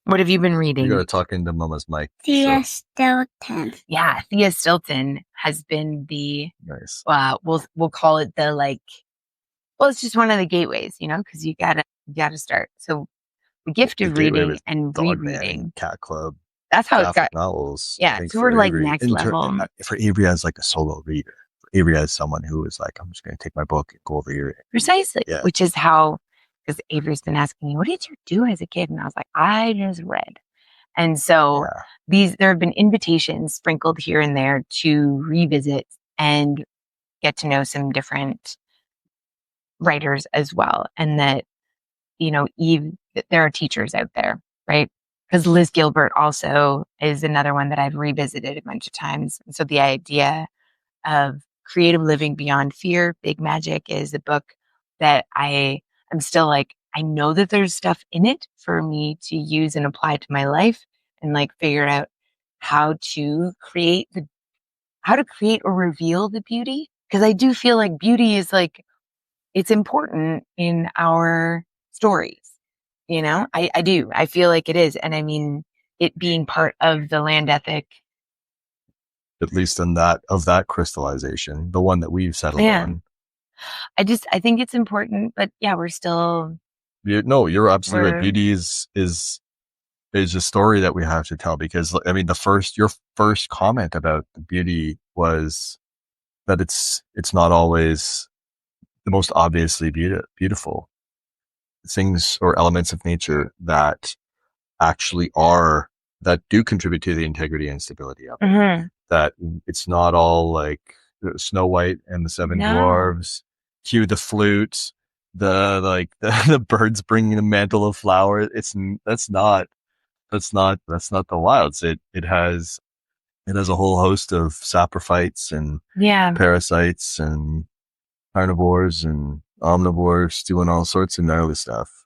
What have you been reading? You got to talk into Mama's mic. Thea Stilton. Yeah, Thea Stilton has been the nice. We'll call it the it's just one of the gateways, because you gotta start. So the gift of reading and rereading. Cat Club. That's how it's got novels. Yeah, so we're like Avery, next level. For Avery as like a solo reader. For Avery as someone who is like, I'm just going to take my book and go over here. Precisely, yeah. Which is how. Because Avery's been asking me, what did you do as a kid? And I was like, I just read. And so there have been invitations sprinkled here and there to revisit and get to know some different writers as well. And that, there are teachers out there, right? Because Liz Gilbert also is another one that I've revisited a bunch of times. And so the idea of creative living beyond fear, Big Magic, is a book that I'm still like, I know that there's stuff in it for me to use and apply to my life, and like figure out how to create or reveal the beauty. Because I do feel like beauty is like, it's important in our stories. I do. I feel like it is. And I mean, it being part of the land ethic. At least in that crystallization, the one that we've settled on. I think it's important, but yeah, we're still. You're absolutely right. Beauty is a story that we have to tell, because I mean, your first comment about the beauty was that it's not always the most obviously beautiful things or elements of nature that actually that do contribute to the integrity and stability of it. Mm-hmm. That it's not all like Snow White and the Seven Dwarves. Cue the flute, the birds bringing a mantle of flowers. That's not the wilds. It has a whole host of saprophytes and parasites and carnivores and omnivores doing all sorts of gnarly stuff.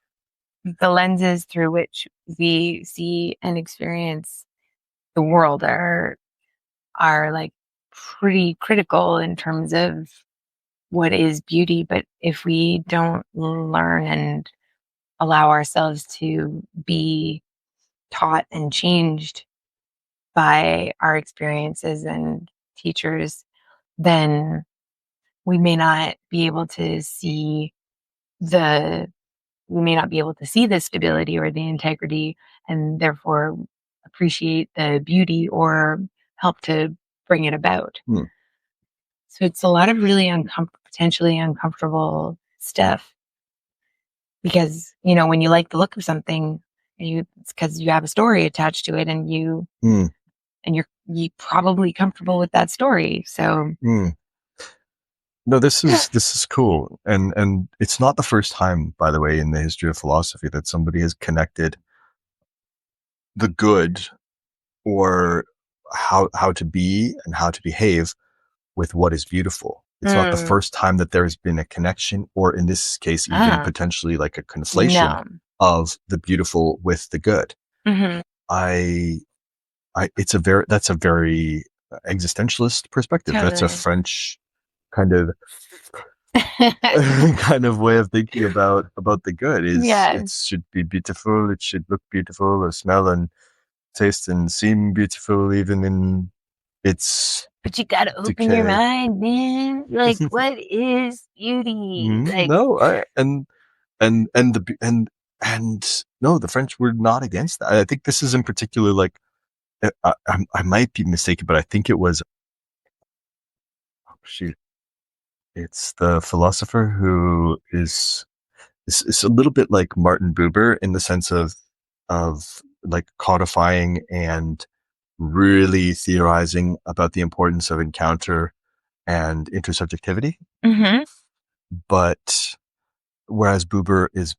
the lenses through which we see and experience the world are like pretty critical in terms of what is beauty. But if we don't learn and allow ourselves to be taught and changed by our experiences and teachers, then we may not be able to see the stability or the integrity, and therefore appreciate the beauty or help to bring it about. So it's a lot of really potentially uncomfortable stuff, because, when you like the look of something, it's because you have a story attached to it, and you're probably comfortable with that story. So no, this is cool, and it's not the first time, by the way, in the history of philosophy that somebody has connected the good, or how to be and how to behave, with what is beautiful. It's not the first time that there's been a connection, or in this case, even potentially like a conflation of the beautiful with the good. Mm-hmm. That's a very existentialist perspective. Totally. That's a French kind of way of thinking about the good. It should be beautiful. It should look beautiful, or smell and taste and seem beautiful, even in its. But you gotta open your mind, man. Like, what is beauty? Like, no, no, the French were not against that. I think this is in particular, like, I might be mistaken, but I think it was, it's the philosopher who is a little bit like Martin Buber, in the sense of like codifying and really theorizing about the importance of encounter and intersubjectivity. Mm-hmm. But whereas Buber is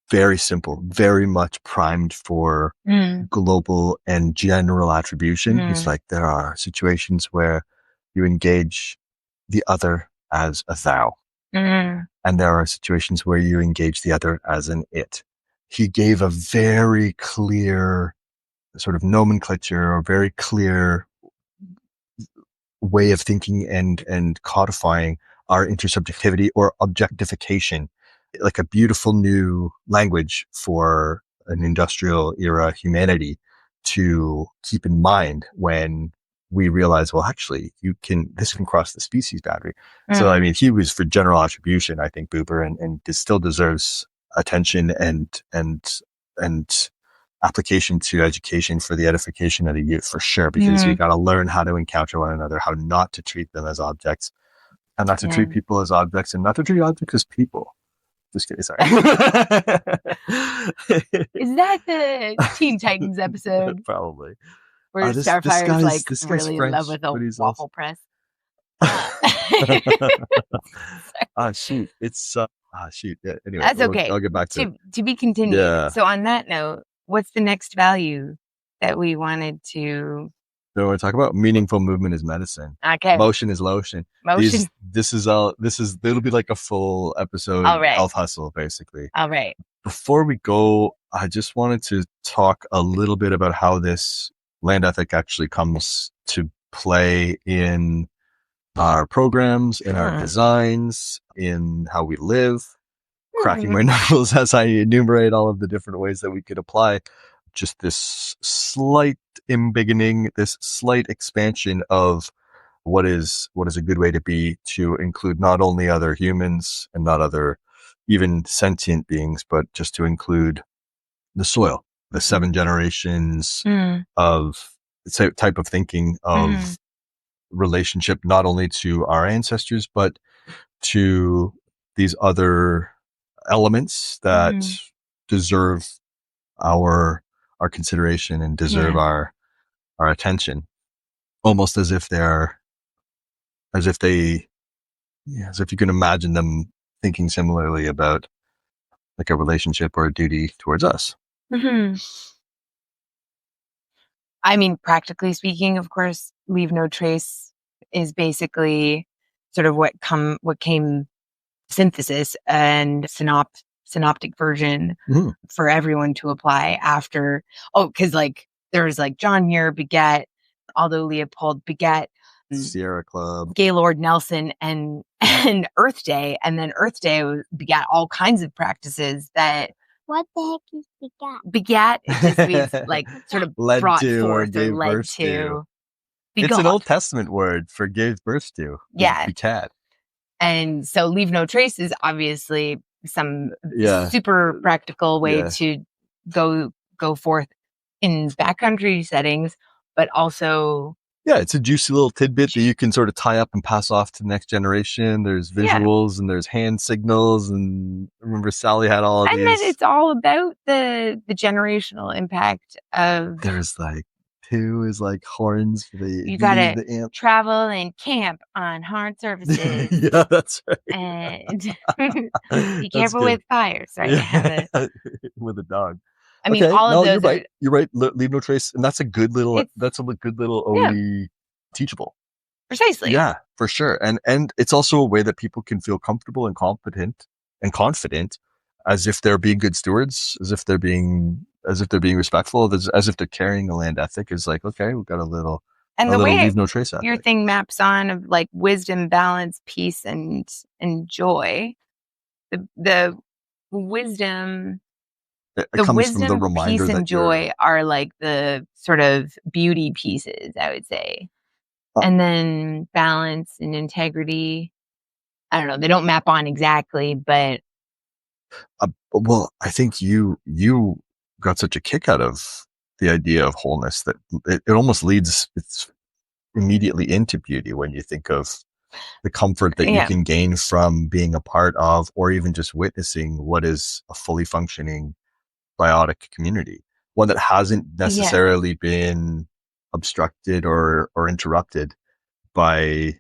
very simple, very much primed for global and general attribution. He's like, there are situations where you engage the other as a thou. And there are situations where you engage the other as an it. He gave a very clear sort of nomenclature, or very clear way of thinking and codifying our intersubjectivity or objectification, like a beautiful new language for an industrial era humanity to keep in mind when we realize, well, actually, this can cross the species boundary. So, I mean, he was for general attribution, I think, Buber, and still deserves attention and application to education for the edification of the youth, for sure, because you got to learn how to encounter one another, how not to treat them as objects, and not to treat people as objects, and not to treat objects as people. Just kidding, sorry. Is that the Teen Titans episode? Probably. Where Starfire's like really French, in love with a waffle press. Shoot. It's shoot. Yeah, anyway, that's okay. I'll get back to be continued. Yeah. So on that note, what's the next value that we wanted to? So we're talking about meaningful movement is medicine. Okay. Motion is lotion. It'll be like a full episode. All right. Health hustle, basically. All right. Before we go, I just wanted to talk a little bit about how this land ethic actually comes to play in our programs, in our designs, in how we live, cracking my knuckles as I enumerate all of the different ways that we could apply just this slight embiggening, this slight expansion of what is a good way to be, to include not only other humans and not other even sentient beings, but just to include the soil, the 7 generations of type of thinking of relationship, not only to our ancestors, but to these other elements that deserve our consideration and deserve our attention, almost as if you can imagine them thinking similarly about like a relationship or a duty towards us. I mean, practically speaking, of course, leave no trace is basically sort of what came synthesis and synoptic version Mhm. for everyone to apply after. Oh, because like there's like John Muir begat Aldo Leopold begat Sierra Club. Gaylord Nelson and Earth Day, and then Earth Day begat all kinds of practices that What the heck is begat? begat. It just means like sort of Led brought to or forth or gave led birth to. It's an Begot. Old Testament word for gave birth to. Yeah. Begat. And so leave no trace is obviously some Yeah. super practical way Yeah. to go forth in backcountry settings, but also Yeah, it's a juicy little tidbit that you can sort of tie up and pass off to the next generation. There's visuals and there's hand signals, and I remember Sally had all of and these. then it's all about the generational impact of. There's like 2 is like horns for the You gotta the amp. travel and camp on hard surfaces. Yeah, that's right. And be That's careful good. with fires, right? I have it. With a dog. I mean, Okay, all of no, those you're right. are. You're right. Leave no trace, and that's a good little. It's- That's a good little Yeah. OE teachable. Precisely. Yeah, for sure. And it's also a way that people can feel comfortable and competent and confident, as if they're being good stewards, as if they're being respectful, as if they're carrying a land ethic. Is like, okay, we've got a little And the way leave no trace ethic. your thing maps on of like wisdom, balance, peace, and joy. The wisdom. It The comes wisdom, from the reminder peace, that and joy are like the sort of beauty pieces, I would say. And then balance and integrity. I don't know. They don't map on exactly, but well, I think you got such a kick out of the idea of wholeness that it almost leads it's immediately into beauty when you think of the comfort that you can gain from being a part of, or even just witnessing what is a fully functioning biotic community, one that hasn't necessarily been obstructed or interrupted by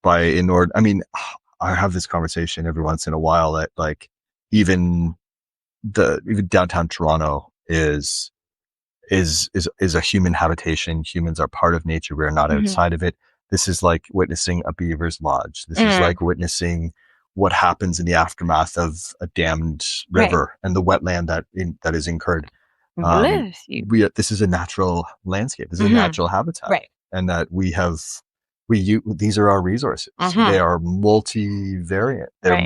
I mean, I have this conversation every once in a while that like even downtown Toronto is a human habitation. Humans are part of nature. We're not outside of it. This is like witnessing a beaver's lodge. This is like witnessing what happens in the aftermath of a dammed river and the wetland that is incurred. This is a natural landscape. This is a natural habitat, right? And that these are our resources. They are multivariant. They're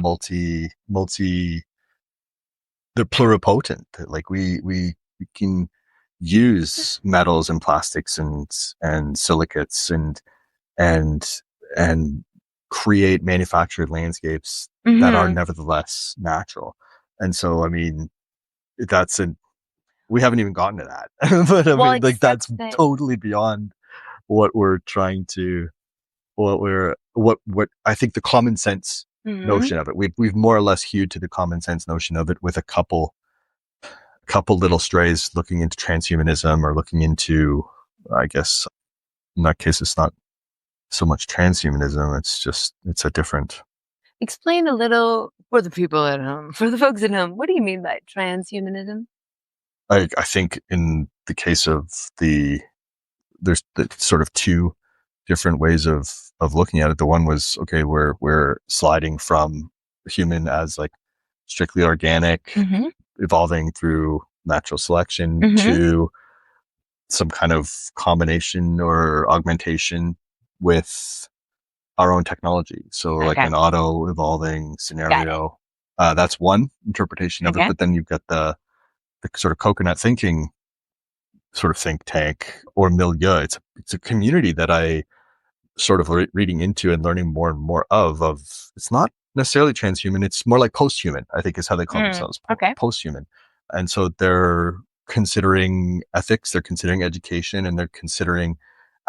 they're pluripotent. Like we can use metals and plastics and silicates and create manufactured landscapes that are nevertheless natural. And so, I mean, we haven't even gotten to that, but I mean, like that's totally beyond what we're trying to, what I think the common sense notion of it. We've more or less hewed to the common sense notion of it with a couple little strays looking into transhumanism or looking into, I guess in that case, it's not so much transhumanism. It's a different. Explain a little for the people at home, for the folks at home. What do you mean by transhumanism? I think in the case of there's the sort of 2 different ways of looking at it. The one was, okay, we're sliding from human as like strictly organic, evolving through natural selection to some kind of combination or augmentation with our own technology. So like an auto evolving scenario. That's one interpretation of it. But then you've got the sort of coconut thinking sort of think tank or milieu. It's a community that I sort of reading into and learning more and more of it's not necessarily transhuman. It's more like post-human, I think is how they call themselves. Post-human. And so they're considering ethics, they're considering education, and they're considering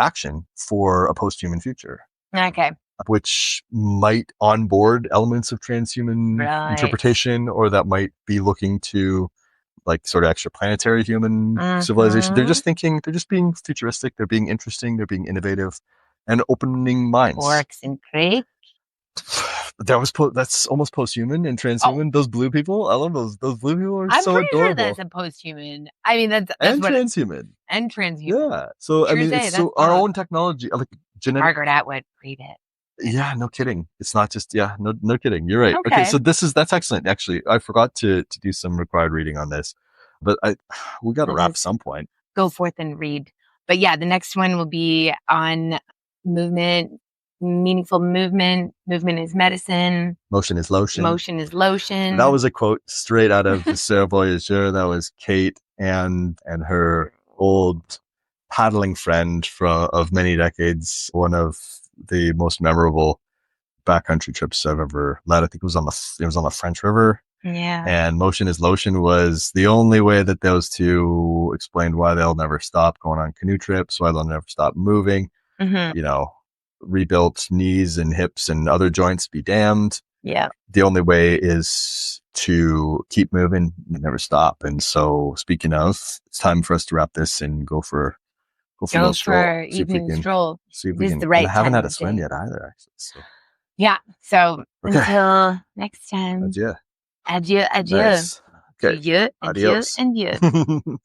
action for a post-human future. Okay. Which might onboard elements of transhuman interpretation, or that might be looking to like sort of extraplanetary human civilization. They're just being futuristic. They're being interesting. They're being innovative and opening minds. Orcs and Crake. That's almost post-human and transhuman. Those blue people, I love those blue people are so adorable. Sure that's a post-human. I mean, that's transhuman. And transhuman. Yeah. So I mean, it's so our own technology, like genetic. Margaret Atwood, read it. Yeah, no kidding. It's not just, no kidding. You're right. Okay. Okay. So that's excellent. Actually, I forgot to do some required reading on this, but we got to We'll wrap just some point. go forth and read. But yeah, the next one will be on movement, meaningful movement. Movement is medicine. Motion is lotion. Motion is lotion. That was a quote straight out of the Sail Voyageur. That was Kate and her old paddling friend of many decades. One of the most memorable backcountry trips I've ever led. I think it was on the French River. Yeah. And Motion is Lotion was the only way that those two explained why they'll never stop going on canoe trips, why they'll never stop moving. Mm-hmm. You know, rebuilt knees and hips and other joints be damned. Yeah. The only way is to keep moving and never stop. And so, speaking of, it's time for us to wrap this and go for a little stroll. Evening stroll. See if we can. The right, I haven't had time a of swim day. yet either, actually. So. Yeah. So Okay. until next time. Adieu. Adieu. Adieu. Nice. Okay. Adieu. Adieu. Adios. Adieu.